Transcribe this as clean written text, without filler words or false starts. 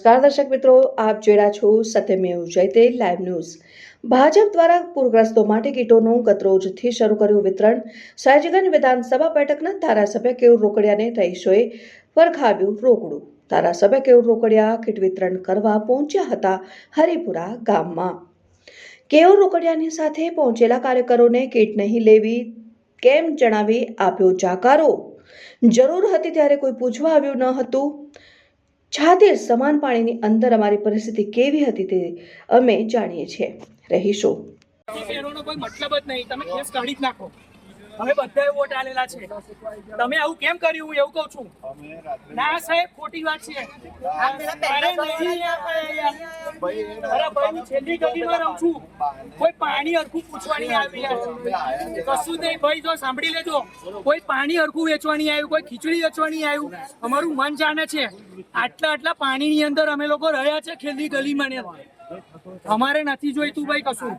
નમસ્કાર દર્શક મિત્રો, આપ જોઈ રહ્યા છો સત્યમેવ જયતે લાઈવ ન્યૂઝ। ભાજપ દ્વારા પૂરગ્રસ્તો માટે કીટોનું ગતરોજથી શરૂ કર્યું વિતરણ। સયાજીગંજ વિધાનસભા બેઠકના ધારાસભ્ય કેયુર રોકડિયાને રહીશોએ વરખાવ્યું રોકડું। ધારાસભ્ય કેયુર રોકડિયા કીટ વિતરણ કરવા પહોંચ્યા હતા હરિપુરા ગામમાં। કેયુર રોકડિયાની સાથે પહોંચેલા કાર્યકરોને કીટ નહીં લેવી કેમ જણાવી આપ્યો જાકારો। જરૂર હતી ત્યારે કોઈ પૂછવા આવ્યું ન હતું। છાતીર સમાન પાણીની અંદર અમારી પરિસ્થિતિ કેવી હતી તે અમે જાણીએ છીએ। રહીશો કોઈ મતલબ જ નહીં, તમે કેસ કાઢી જ નાખો। અમે બધાએ વોટ આલેલા છે, તમે આવું કેમ કર્યું હું એવું કહું છું। ના સાહેબ, ખોટી વાત છે। છેલ્લી ગલીમાં રહું છું, કોઈ પાણી હરખું પૂછવા નહીં આવ્યું, કશું નહીં ભાઈ। જો સાંભળી લેજો, કોઈ પાણી હરખું વેચવા નહીં આવ્યું, કોઈ ખીચડી વેચવા નહીં આવ્યું। અમારું મન જાણે છે, આટલા પાણીની અંદર અમે લોકો રહ્યા છે છેલ્લી ગલીમાં ને અમારે નથી જોઈતું ભાઈ કશું।